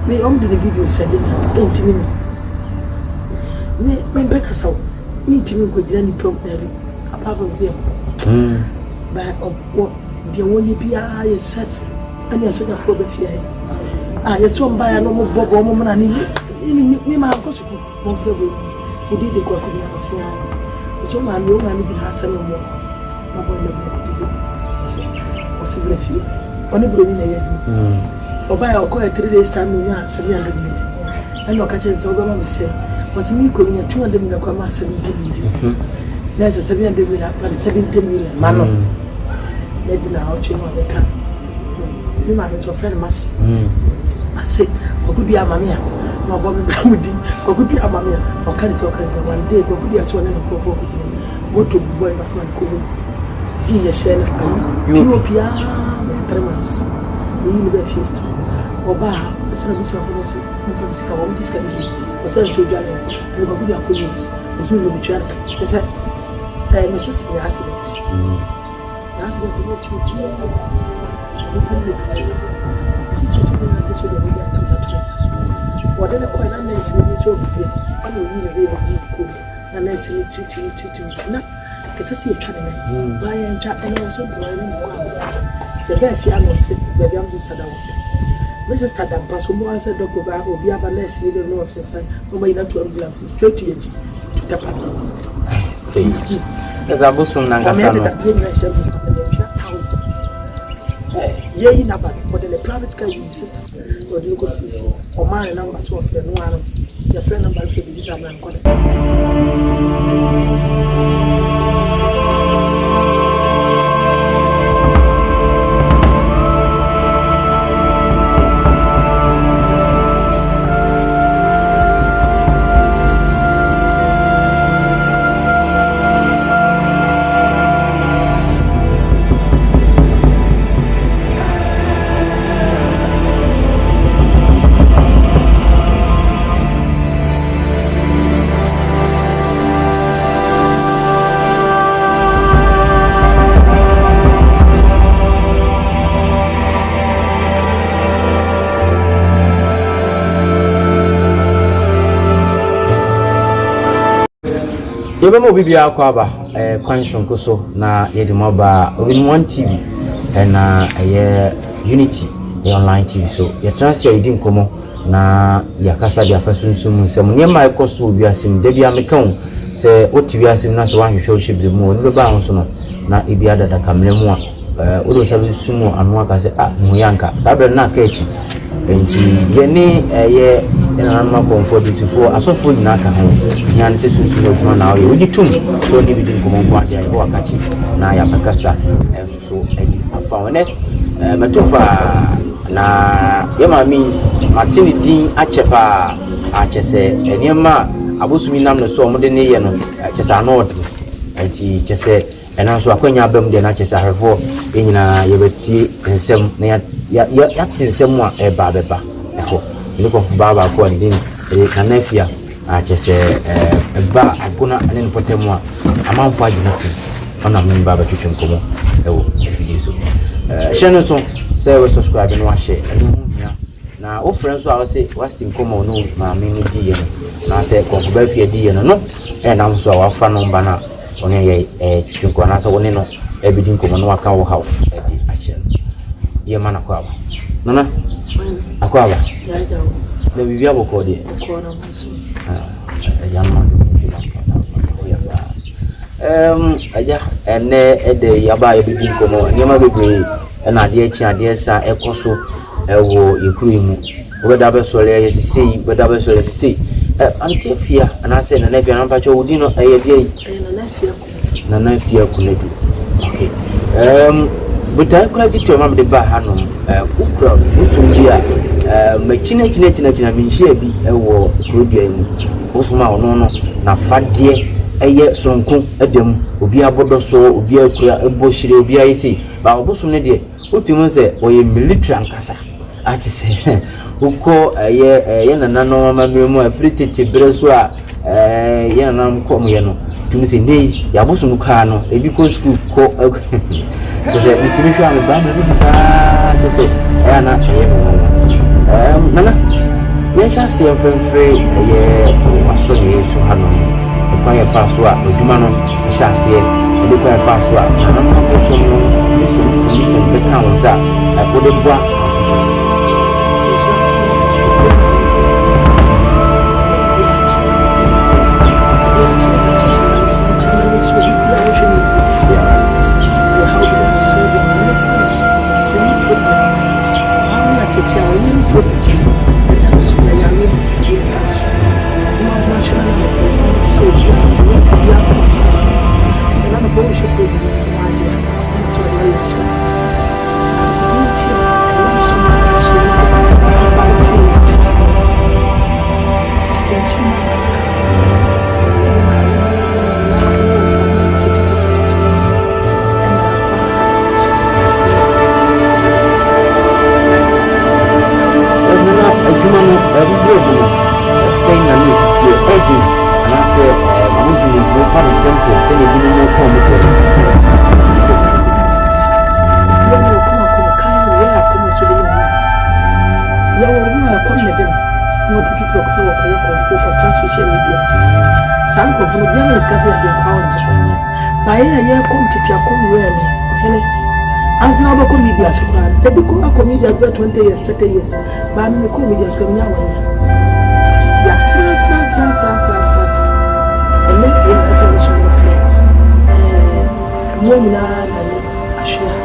me did the video sending us into me back us out. Me to me go journey program apart from them. By what the one you be I said, and you're such a phobia. It's one by a normal bob woman and me, my uncle, who did the Quakuya Sia. It's all my new man didn't have any more. My boy never was a few. Only bringing a or by our quiet 3 days time, we are 700 million. I know catching so go say, what's me calling a 200 million, 70 million. There's a 700 million, but 70 million. Mano, let me know you know they can. You might have a friend must. I say, what could be a mamma? No, Bobby Brown, what could be a mamma? Or can it all kinds of one day? What could be a swan and a profile? What to boy back my cool. Genius, you Pia, 3 months. The university. Oba, the son of Mr. Fosse, from Sicamo, this can be. Was that so young? You could be a police. Was really a child. They said, I am a sister in accidents. That's what it is with you. Sister to me, I just would have got to what then a quite nice image of the unreal cool. And I say, cheating. It's a sea channel. Buy and chat and also the bare piano sit, baby, I'm just a dog. Mrs. Tadam, Passomo, I said, Dr. Bab, will be a less little nonsense, and no matter to glasses, straight to the papa. As I was from Yea, nobody, but in a private car, you sister, or you go see, or my number, so if you're no one, your friend number for this, I'm going Yebemo bibia akwaba kwanshon koso na yedimoba Win1 TV na Unity online TV so ye transfer yedi nkomo na yakasa dia fasunsumu nsem nyema ekoso obiasim de bia mekan se otibiasim na so wanhwehwe ohibire mu oni beba ho so no na ebia dada kamlemu a odo sabi sumu anu aka se muyanka sabe na ka echi enti yene na ma Komfour beautiful asofo nyina ka ho nya ne sesusu oduma na o ye tum so ni bidin ko mo ade ayi wa kachi na ya pakasa so edi afa one metofa na yema mi matini din achepa achese eniema abosumi nam no so mo de ne ye no achesa na odi enti chese ena so akwanya abam de na achesa hafo enyina yebeti ensem na ya tinsem a eba beba eho ni Komfour baba ko ndin na Afia achese eba aguna ane potemu a amanfo agina ona men baba twetwe nkomo ewo video so channel so say we subscribe no share na o friends so say wasting nkomo no ma me ni di ye na say Komfour Afia di ye no na so wa fa no mba na one ye twetwe nkomo na so woni no ebidi nkomo no aka wo hawo di ache ye mana kwa ba nana akwa ba ya jawo le bibia boko de ko na musu yamma aja ene ede yaba ebidi nkomo nyema bebre na ade echi ade sa ekoso ewo yekuru mu obeda be so le yesisi obeda be so yesisi Afia na se na Afia na pacho udi no eye bia na Afia kunedu okay but I could get your mom the Bahanum, Ukra, Usumbia, Machina, Minshia be a war, Rubian, Osma, no, na fat dear, a year sonkum, a dem, Ubia Bodoso, Ubia, a bush, Ubia, see, but Bosum, dear, what you must say, or a military ancassa. I just say, who call a year, a yen and no mamma, free to Breswa, yen and Comiano, to Miss Nay, Yabusum Cano, a because school call. So the intuition of the Bible is to say, Anna, Nana, Yes, I see a free was so near so Hanon. The quiet fast work, the Jumano, the chassis, the quiet fast work, and I'm not for some different accounts that I put a block. Because 20 years, 30 years, but I'm a comedian. Yes, and then we are at a say, when I share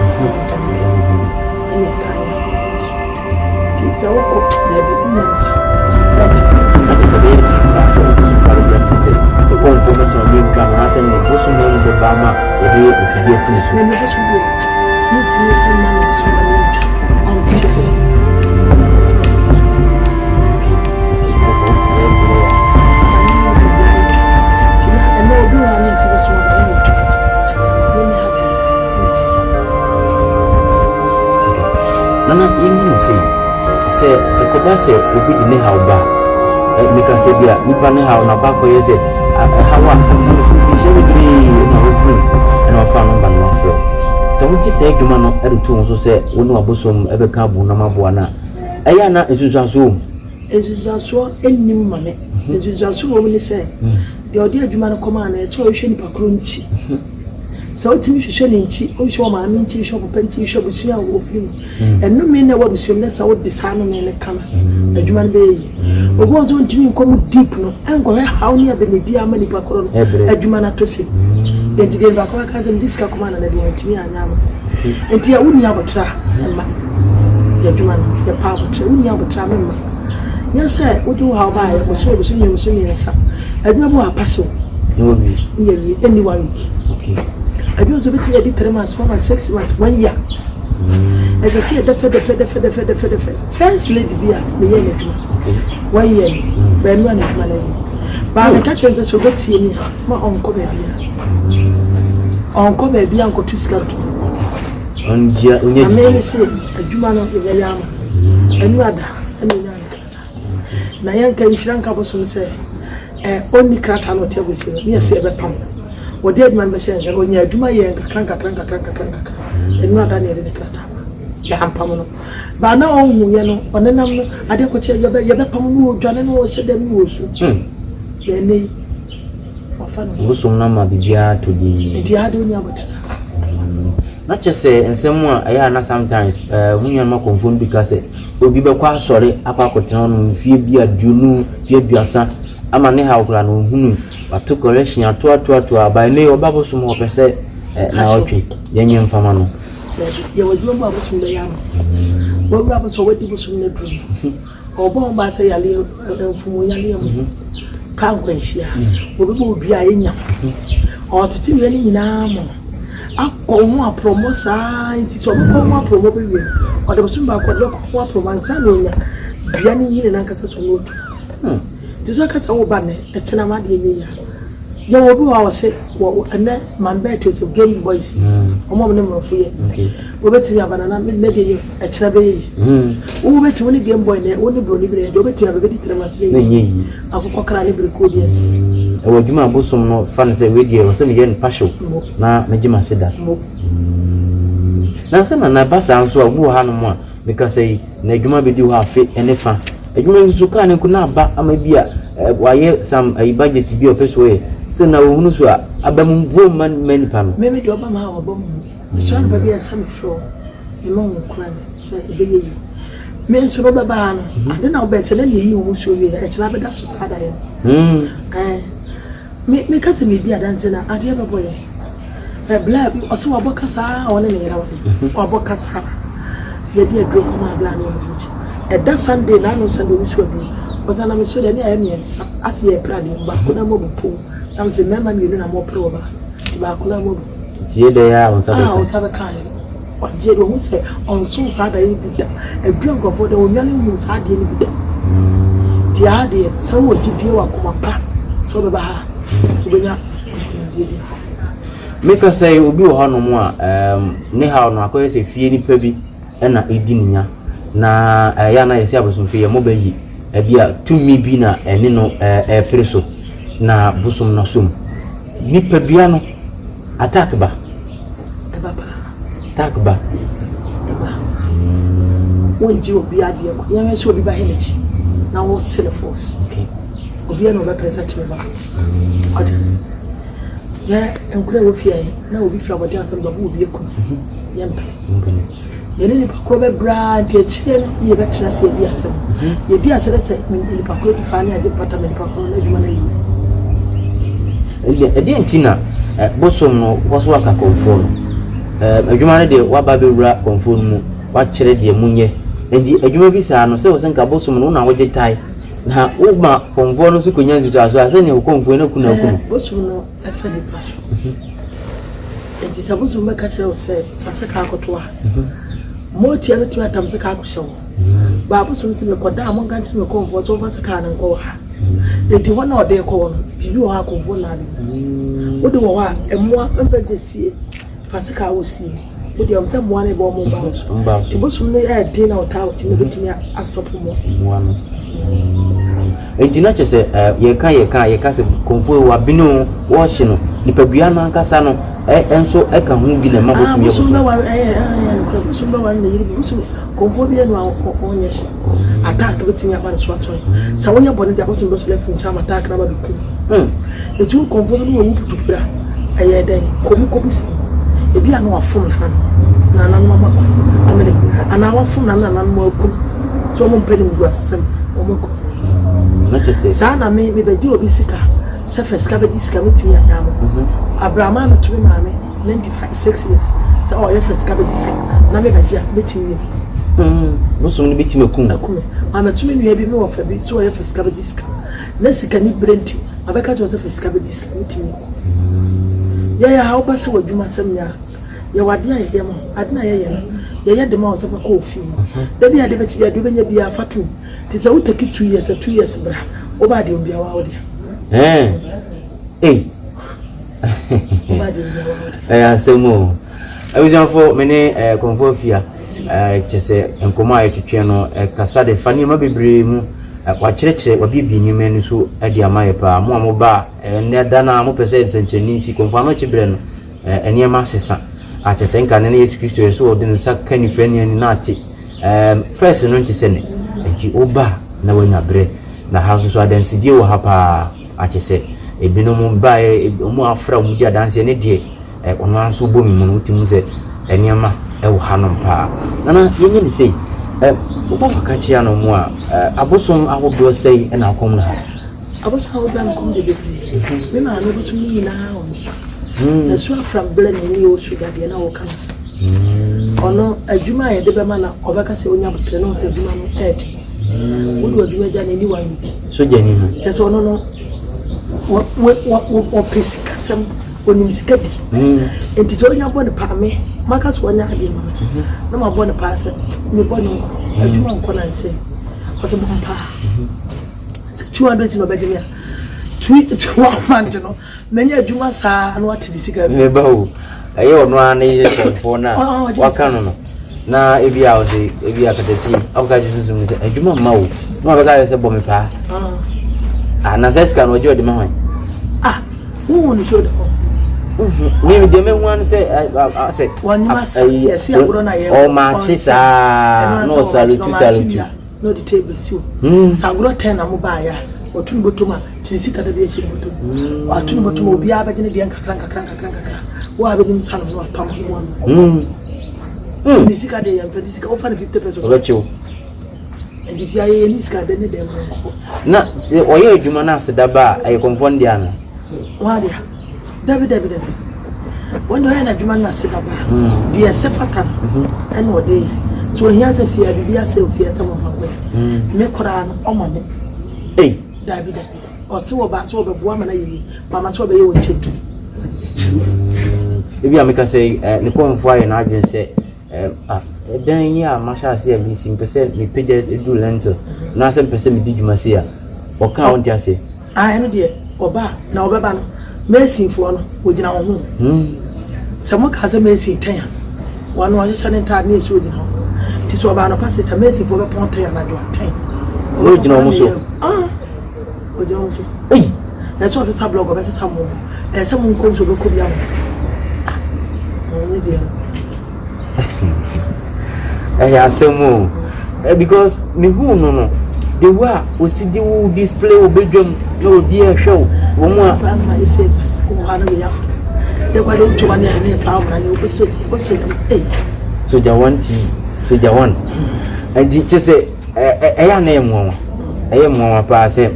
any kind. It's our cook, there be immense. That is a very the confirmation of being come out and the person knows the Bama, the day of the business. When it was good, it's a man of somebody. Nana even say a cobase will be in the how back. Make us say, we can have no back or you say, how one and our family and our flow. So we just say, you man, every two also say, we know about some ever cabo, Namabuana. Ayana is just so. It is also any money. It is also woman say, the idea of Jumano command, it's so shiny pacrunchi. So it's me showing cheap, or show my mean tea shop, penty shop, with you of you. And no man what was your less out the sun on the camera. A Juman baby. Or was on to come deep, no, and go how near the media many pacron, a Jumana to say. Then today, Bacca and this command and everyone to me and Yama. And Tia wouldn't have a tra, and ma. The Juman, the power, wouldn't have a tra member. Yes, sir, would you how I was so soon, you soon, yes, sir. I don't know a passo. No, any 1 week. Okay. I don't know if you 3 months, 4 months, 6 months, 1 year. As I see the first lady beer, the 1 year, Ben one of my name. But I catch the so let's see me, my uncle baby. Uncle baby, uncle to scout. And I may say a Jumano in a yam, and rather, and Nayanka Shrank Abosom say, only cratter not with you, yes, ever pound. Or dead man says, when you do my cranka, and not any other cratter. Yampamano. But now, you know, on the number, I don't could say your Yapamu, John and was said them was. Then they often some number be to the Diadunia. Not just say, and someone I know sometimes, when you're not confirmed because it will be quite sorry, Apacoton, Fibia, Junu, Fibia, I'm a near who but took correction at 2 by lay or bubble some more per se. Now, Yan Famano. There was no bubbles from the yam. What rubbers or what was from the dream? Or born by say a little from Yalium. Can't quench ya. Will be a yam. Or to tell any name. I call more promo signs, or more probably. Or the Sumba could look more promo. Biani and Uncle Notice. To Zakas or Banner, a Chenamadi. You will go our say, and then man better to game boys. A moment of fear. We bet you have an amendment a Chenabay. Who bet only game boy, only brody, you bet you have a very tremendous. I will cock a librecodians. I will do my bosom no fun as a radio or some young passion. Now, Majima said that. Now, some and I pass answer who had one because a Neguma be do have fit any fun. adwuma nso ka ne kuna ba amabia waye some budget bi opeso e still na ohunu so abamu bo man pa no me de oba ma obom so an ba bia some floor e mo nkran se ebeye yi me nso no baba no ade na oba tele ne yi wo so wi e kira be da so sada ye me ka se me di adanse na ade ba boye bla oso wa bokasa wona ne yera wa bokasa ye bi adro koma bla no wa da Sunday na no Sunday we so bi ozana me so de ne ayemiensa ase ye brade ba ko na mo bu am se mema mi na mo pro ba ba ko na mo bu tie de ya on sabe kan o je do se on so fa da yi bi da adro ngofo de onwa ne mu sa de ni bi da ti ade so wo ji die wa koma pa so be ba ha ubenya meka say obi wo hanu mu a ne ha no akoye se fie ni pa bi na edi nya na ya na yesi abosom fie mo ba yi bia tumi bi na ene no preso na busum na sum ni pa bia no attack ba wonji obi ade ko ya me so obi ba henechi na wo sele force okay obi na oba present me ba force ya enkure wo fie na obi fra body atam ba obi ekum yempe yene ni pakro be brand e chire ye be tira se bi asem ye di asere se ni pakro di fani aje pata me pakro na juma na yi edi entina bosom no waso aka Komfour no adwuma ne de waba be wura Komfour mu wa kire de munye endi adwuma bi sa no se wo senka bosom no na woje tai na uma Komfour no su konya nzitu aso ase ne Komfour na kuna bosom no efe ni paso enti sabuzu me ka kire wo se fase ka akotoa mo tia no tia tam se ka akosho ba bosom se me koda amon kan se me Komfour so fase ka nan ko ha enti wona ode ko no bibi wo ha Komfour na ni wode wo ha emwa empedesie fase ka wo si wode am ta mo ane bo mo ba ti bosom no e de na ota o ti me betimi a stop mo no enti na chese ye ka se Komfour wa binu wo hye no nipa bia no ankasa no enso eka hu bi na ma bosom ye bosom na war bosom ba war na yiri bosom Komfour bi no onye shi attack betimi aba so ato sa wo ye bone dia bosom bosom lefu ncha attack na ba biku etu Komfour no wo putu bra aye den komi si ebi anu afum na na no ma ko amele ana wafum na mo ku so mo mpeni mu asem o mo ko na chese sa na me beji obi sika surface ka beji sika metimi anyamo abrahama metumi maame 96 years sa o ye first ka beji sika na me beji metimi bosom ni betimi akum ma metumi nua bi me wo fa bi so o ye first ka beji sika na sika ni brenti abeka jo first ka beji sika metimi ya ha oba se wadwuma sam nya ya wade aye dem adna ye ye dem o se fa ko fi da bia de be ti bia do benya bia fatu ti se utaki 2 years bra oba de bia wa wode oba de bia wa wode asemo awizanfo mene Komfour Afia chese enkoma etwetwe no kasa de fani ma bebre mu wa kyerɛkyerɛ wa bibi nyime no so ade amaye pa mo amoba ne dana mo pese nsenkyeni si Komfour no kyebre no eniema sesa a kyerɛ nka ne Yesu Kristo yeso ode nsa kani frani ani na ate first no ntisene enti oba na wanya bre na ha so adansidie wo ha pa a kyerɛ ebinom ba mo afra mu di adanse ne de ono anso bomi mu no timu se eniema wo hanom pa na yenye ni sei obo makachi no mu a abosom ahodo sei na akom na abosom ahodo na akom de bebre me ma no bosom ni na onso na so afra bla ni o so gade na wo kansa ono adwuma ye de be ma na obeka se onya botre no se adwuma no 30 wodo adwuma ja ni 1 week so jani no se ono no wo pesika sem onim sikadi enti so onya bo ne pa me maka so onya ade ma na ma bo ne pa se me bo ne adwuma nko na nse ko se bo pa 200 no bajemia 2 month no menya adwuma saa na wati disika me ba o aye ono an ye Komfour na waka no na ebi a ose ebi akatati awka jisu mu se adwuma ma o no abeka se bo me pa na seska no ojo de ma hwan who ni show de me de me wan say one mas yes ya bro na ye o ma chisa no salutu no the table so sagro 10 na mo ba ya otun botuma tirisika da bi echi botum atun botuma obi abagene de nkakran wa abegin salon no atam ho tirisika de yan tirisika o fa 50 pesos obecho and if you are in ska de ne dem na oye adwuma na sedaba ay Komfour ndia no wa dia dabi when do na adwuma na sedaba dia sefatan and o dey so he has a fear bibia say fear some of am me kora no o mame dabi o se wo ba so be boa mana yi mama so be ye wo chetu ebi ameka say ne Komfour ayi na adwen say dan yi a masha say bi 5% me page do lento na 7% me di dwuma say a o ka won ti ase eno de oba na obeba no mesin fo no ogina ho se mo ka se mesin tan wanu wa hye ne ta na esi ogina ho ti so oba no passe se mesin fo be pon tan na do tan ogina mo so ogina mo so e so se sa blog oba se sa mo e se mo nko so be ko bia mo ni dia asemo because me who no the way we see the display obedwam no be a show wo mu a ma say ko ha no ya fa de kwa do to wan ya ne pa mo na ni ko so soja 1 and it say ya na emu pa say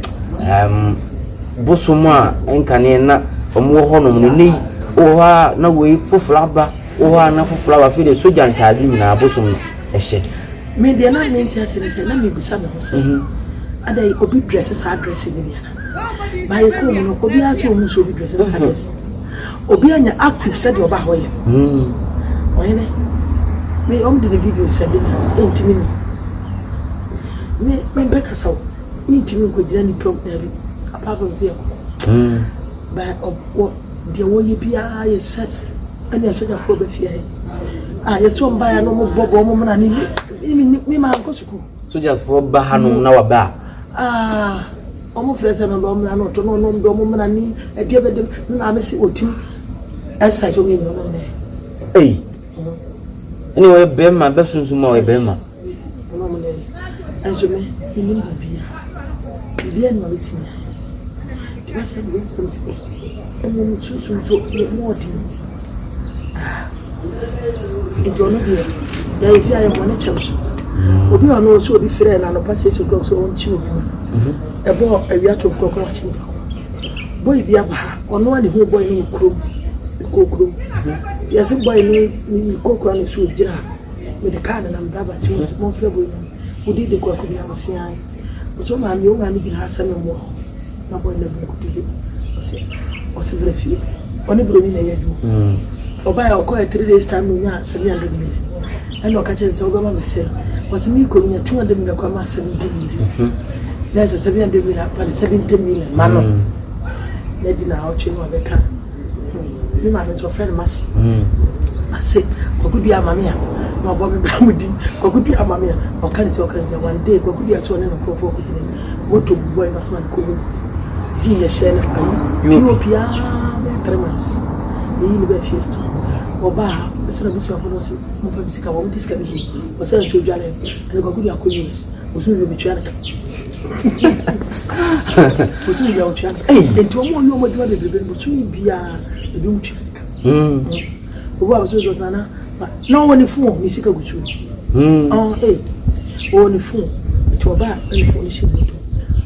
bosoma enkane na omo ho no ni o ha na we fuflaba o ha na fuflaba fi de soja ntadi na bosom ehye me de na me ntia se na me bisa me ho se adai obi dresses address ni bia na ba ye ko no obi ati o mu so obi dresses address obi anya active said oba ho ye oyene me the video said me intimi me beka saw intimi ko jira ni problem bi apart from there ba o de wo ye bia ye said ani asoja fo be fie ye so mba ya no mo bobo mo na ni mi ma nko suku soldiers for ba hanu na wa ba omo frese no do mo na no to no do mo na ni e de be de na me si otim esa so ngi no ne anyway be ma be sunsun ma we be ma no mo ne enso me ni bia no be tin ti ba se be so mo so mo di enjono dia ya ifia ya mo ne chemso obi ono so obi frɛ na no passe so go so on chi obi ma ebo awia to kokoro chi boy bi aba ono ani hu boy ni kokoro ya se boy ni kokoro ni so gira me de kan na mdaba ti mo frɛ boy ni udi de kokoro bi amsia so ma mi o ma mi gira hasa no mo na boy na bi kutu o se brɛ fi oni bro ni na ya du oba ya okọ 3 days time no nya 700 million and okache nse oba ma se was me ko nya 200 million kwa ma 700 million na 700 million pa 70 million mano na di na oche no abeka mi ma no friend masi ase kokudu ya mama ya na obo be bra mudi kokudu ya mama ya okanti one day kokudu ya so ne no profo ko dine moto boy na man ko di ya share ayi Ethiopia be 3 months ni be fiesta oba so na bi so afọ so mo fa bisika wo diska bi o se nso dwale e ko kudi akoyes o so bi twa naka o so bi ya o twa enti o mo yo mo diwa bebrebe mo so bia e bi mo twa naka oba so do tana na woni fun ni sika gutu woni fun ti oba ni fun ni se gutu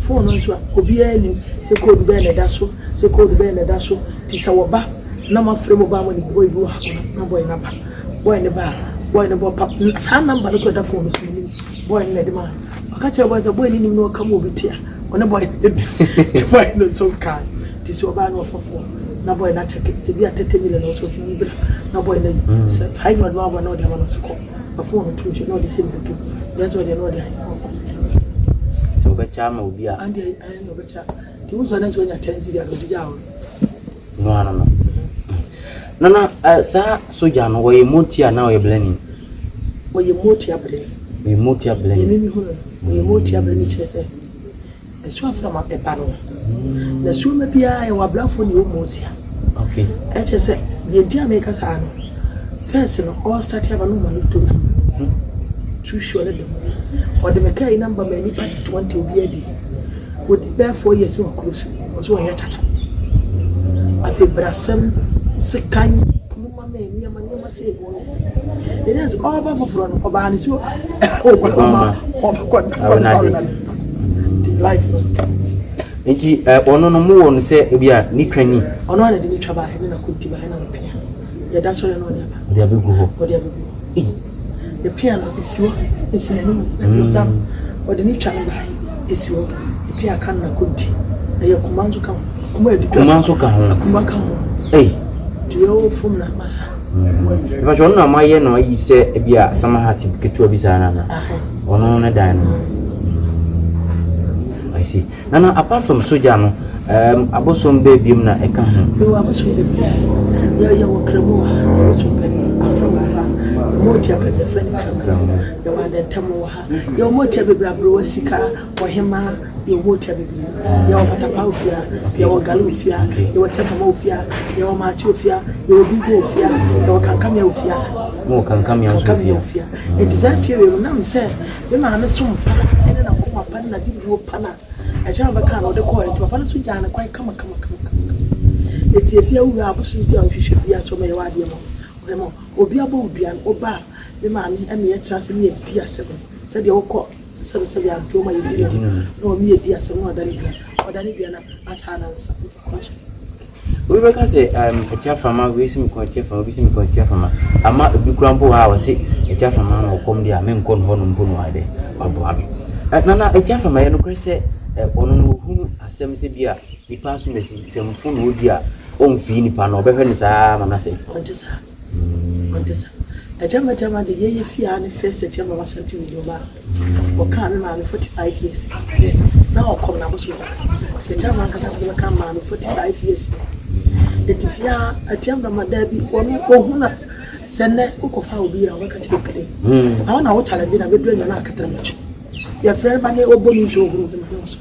fun no so obi ani se code be na da so se code be na da so ti sa woba na ma fremo ba mo ni boy bi wa na boy na ba boy ne bo pap sa number no ko da phone so ni boy ne de ma aka che boy ni no ka mo bitia one boy boy no so kan ti so ba no fofo na boy na check ti bi 30 million no so ti ni bra na boy na 500 ma ba no de ma no so ko a phone to je no de hin do ya so de no de so be cha ma obi a andi ai no be cha ti uzo na so nya 10 ziri a do jawo no Nana, soja no we motia na we blending. We motia blending. We motia blending. We motia blending chese. E so from a pepano. Na so me bia e wa blafo ni o motia. Okay. E chese, the dia make us ano. First no all start have no money to. Too sure them. or the Mackay number many 20 will be a would bear 4 years or cruise or so on your chat. I feel Brassam, sick kind, me, my say, it is all over from Obanis. Life. Nti ono no mu won se bia ni twani ono na de ni twaba he na kunti ba he na pia ya da sore no de abegu ho o de abegu the piano isiwo isiani na o de ni twaba ba isiwo the piano kan na kunti ya kumanzo kan kuma ya kumanzo ka ho kuma kan dio fum na masa ba jo na ma ye no yi se bia samahati ketu obi sana na ono na dan I see. Nana, apart from Sojano, Abosom baby, na eka ho. No, Abosom baby. Ya wakremo, Abosom baby. Afro, moti ape friend kramo. Ya wada tamo ha. Ya moti ape brabro sika, ohema, ya moti ape. Ya wapatapa ofia, ya wagalu ofia, ya watapa ofia, ya wamachi ofia, ya wabigo ofia, ya wakankamia ofia. Mo kankamia ofia. It is that fear we now say, we ma na sompa, ene na ko pa na di wo pana. I tell the car or the coin to a panel to and quite come. If you are absolutely you should be at so many wadium. Or be able to be an oba, the man and me a chance me a dear 7. Said the old court, so I told my dear, no me a dear 7 or Danibiana at Hannah's question. We were going to say, a chaff from my wisdom quite from wisdom quite from a mark of the grumble hour, say a chaff from man or come there, men con hon Bunwide or Bobby. At Nana, a chaff from my own say. Ono hu asem se bia nipa so mesi semfo no bia on fi nipa no be hwe ni saa manase ontesa ajama de ye fia ni first September Asantewaa video ba o ka me ma 45 years na o kom na bo so the chairman ka ta ka ma 45 years etifia atiamba madabi ono hu na senne ukofa obi a waka ti bekade na wo challenge na bedu anya na akatra machi ya friend ba ne obonu jo group na so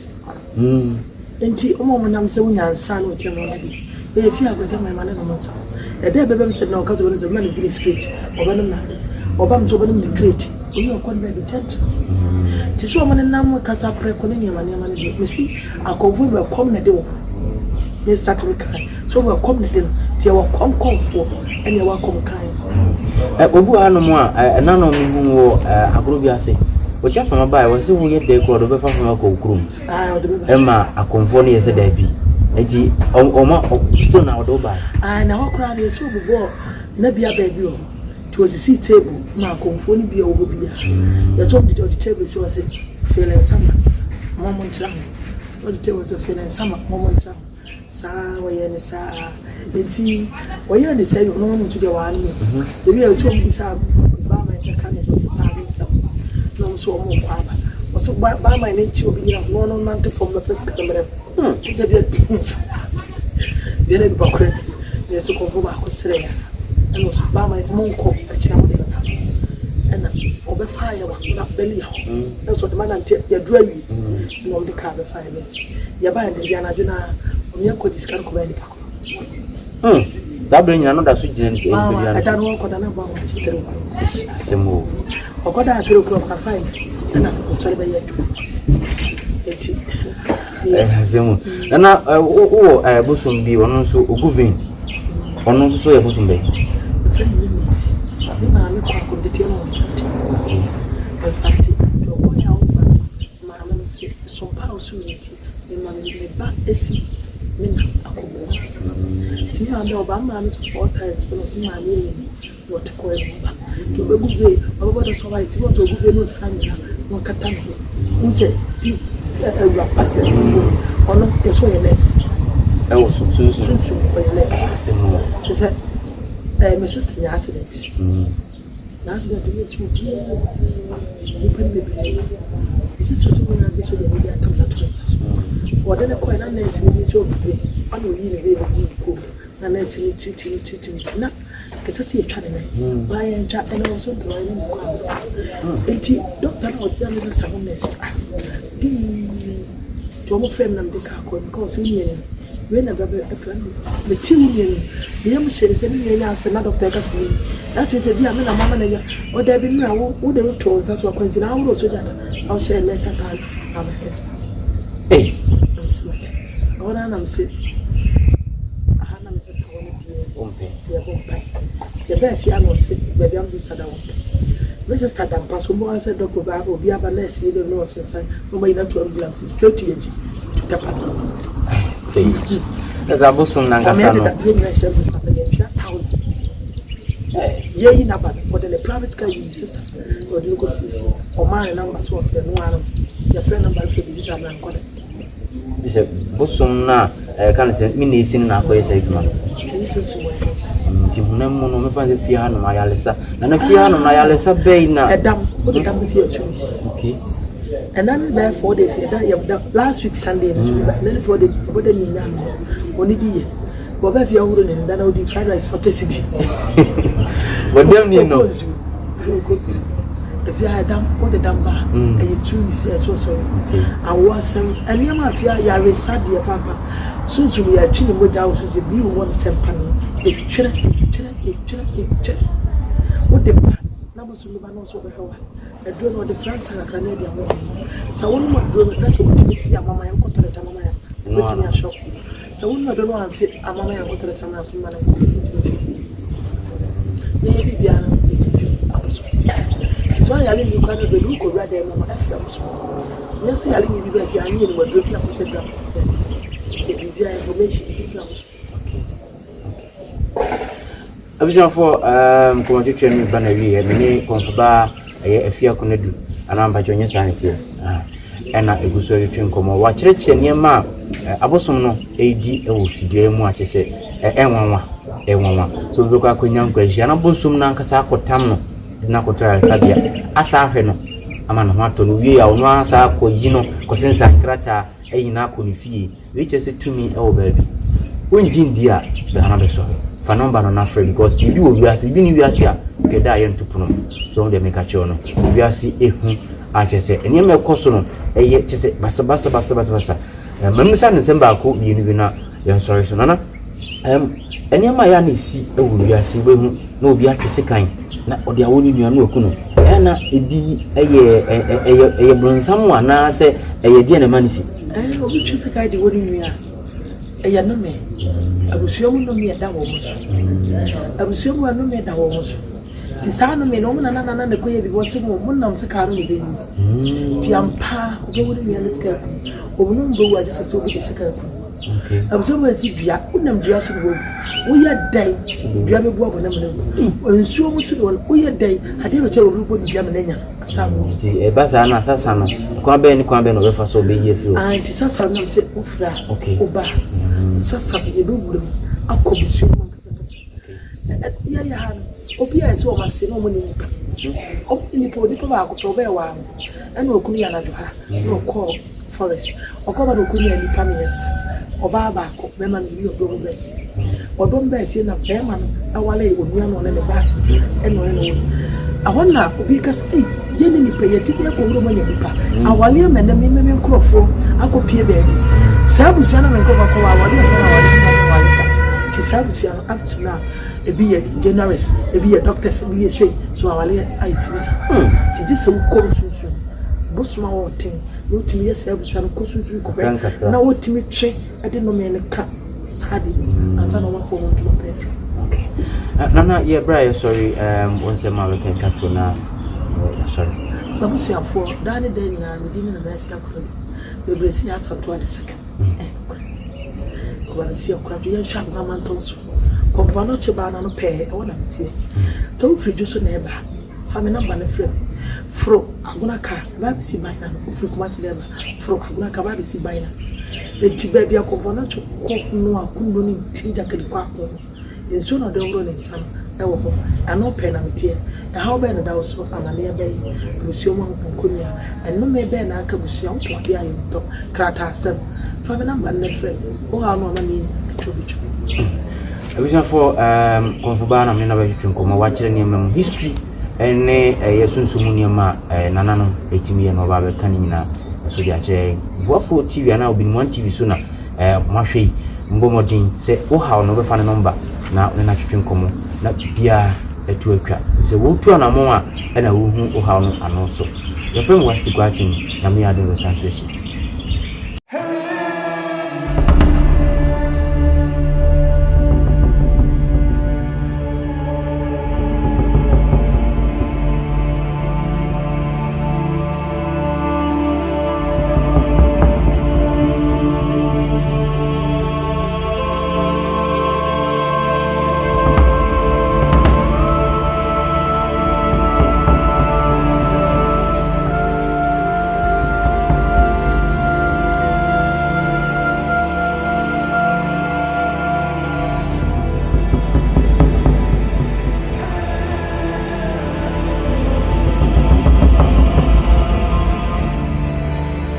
enti omo nam se wunya nsa na otia no bi e fi agwaje mai mana no nsa e de bebe mte na okazo woni man di script obanum na obam so banum di create oni okon be chat ti so man nam kasa pre ko ne nyama ne de mesi akonfo be kom na de wo ne start we kan so we kom na de no ti wa Komfour ene wa kom kan obu anu mo a na no mi hu wo agro bi ase o cha fama bai wo se wo ye de ko do be fa fama ko krum Emma akonfo ne yese da bi eji oma still na do bai na ho kra ne so bubo na bia ba bi o to si table na akonfo ne bia wo bia ya so the table so say feeling sama moment tra o the table so feeling sama moment tra sa wo ye ne sa enti wo ye ne say no no to the one the bia so bi sa ba ma ka kan so si pa no so mo kwa ba so ba my name chi obi na no nante from the first camera it's a bit very bakre ya so ko ba ko sere ya and so ba my mo ko a chi na mo de ba and obe fire wa na beli ya so the man ante ya drawi no the car be fire ya ba ndi ya na juna o me ko discard ko ba ni pa ko dabre nyina no da so gine nke ya da no ko da na ba mo chi tere ko semo okoda 3 o'clock at 5 na sorry be yet eti semo na o bosom bi ono so oguvin ono so ya bosom be so ni ma me kwa ko de tie no fati to ko ya o ma me se so pa o so eti ma me ba esi me na akobo ti ma do ba ma me 4 times but so ma me what ko e ba to be gube baba do so right what to gube no family no kata no nche ti rapa ono eso yeles e wo so o yeles semo se se my sister ya accident na accident ni so ni pen be sister so na so de be atam na to so for the ko na na esi ni so be ano yi ne be ko na na esi ni titi na kesa si etwa ne ba ya nja ene so do ni ko enti doctor na o tia me sister mo ne to mo frame na me ka ko because we ni we never be a friend. The team, the young shade, and doctor Cassie. That's what they are, Mamma, or there be now, who the told us what comes in our also that I'll share less time. Hey, I'm smart. All I'm saying, I have no the best piano sick, baby, I'm just at that one. Let's just start and pass more as a dog of our be able less, you don't know since I know my natural glances, 30 to the party. That's a bosom, and I made that dream myself to start again, 1,000. Yeah, in a bad, but in a private car, you sister, or the local sister, or my numbers of the one, your friend number for the Islam and Codet. This is bosom now, can't say me in our way, say, man. Timuno, me find the Fiano, my Alessa, and a Fiano, my Alessa Bay now. A damn, what a damn choice. Okay. And then there 4 days, last week Sunday, and then 4 days, what the name, only the but if you are and then I'll do fried rice for Tessity. But then you know, if you had done all the dumb bar, and you choose so. I was some, and you might fear you are sad, dear papa. Soon we are chilling with houses, if you want some penny, a children. What the numbers of the man also be held. I don't know the France and Canadian woman. So one more drone, that's what you fear, Mamma, and got to the Tamama. Let me a shop. So one don't know I'm fit, a Mamma, and got to the Tamas man. Maybe they are so I didn't you can't be look rather than Mamma Afia. Yes, I didn't give you if you are near what drinking up a set up. If you have information, if you Abidjan for comment tu me banali mini konfuba Afia konedu anamba jonye sanke ena eguso yetwen komo wa kireche niema abosom no edi e wo fidie mu akese enwanwa so bi ko akonya nkwaji na bosom na nkasa akotam no na kotra sabia asa ahwe no ama no ato no wie ya ono asa akoyi no kosensa krata eyina akonifie we chese tumi e wo baabi wonjin dia be anabe so fa number no na free because if you will ask you ni wiase a ke da yen tupuno so dem make a cho no wiase ehu a chese eni me koso no eye chese basa mamisa ne semba ko bi ni na yen sorry so na eni ma ya na si ewu wiase we hu na obi atwese kan na odi awoni nua na okuno na ebi eye bronsam na se eye die na manisi obi twese kai di woni nua eye no me abusuamu no me da wo muso abusuamu no me da wo muso ti sa no me no na na koye bi wo se mo nam se ka no me bi ti ampa obo woni me na ska ku obo no mbo wa se so bi se ka ku abusuamu ti bia unam bia so wo ya dai bia be bo na me nsuo mu so wo ya dai ade be che obi bo bia me nya sa mo ti e ba sa na sasa no kwa be no be fa so be ye fi o ti sasa no se ofra oba sasa ye do buru akobusu mo ya han obi a se o ma se no mo ni nipa o ni po ba ko to be wa ana okumi ya na do ha no ko forest okoba no okumi ya nipa me yes oba ba ko be ma ni odo be odom be fi na be ma no awale onua no ne ba eno ahonna obi ka say ye ni nipa ye ti be ko wuro ma nipa awale me na me nkrofo akopie be sabu sana me ko ko awale fa awale ti sabu sana up to now e be a generous e be a doctors e be a straight so awale ai sibisa ti just some ko so bosma wotin no timi yes sabu sana ko so ko be na wotimi twe e de no me ne ka sadi ansa no ma fo mo to be okay nana ye bra sorry once a month can cut to na sorry babusi afo dani den na medini na Afia ko be bresi Asantewaa the second ko ba si akura bi ya sha na man tonso Komfour no cheba na no pe e wona mtie so free juso na eba family number na free fro aguna ka ba bi si baina no free kuma si leba fro aguna ka ba bi si baina enti ba bi Komfour no cho ko no akundo ni tinja kali kwa ko enso na de wuro ne sam e wo ho ano pe na mtie e how be no da so amane be busio mo nkonia eno me be na aka busio to bia yo to krata asem family number na free o ha no na ni chobicho Abidjan for Komfour na me na ba twin ko ma wa kire ne mam history ene yesunsumu ne ma nanano etimi ye no ba be kan nyina so dia che Dwarf TV na Obin One TV so na mahwe mbomodin se wo haw no be fa ne number na ne na twetwe nkomo na bia etu atwa se wo tu anamo a na wo hu wo haw no ano so your friend was to go out in na me ado sanso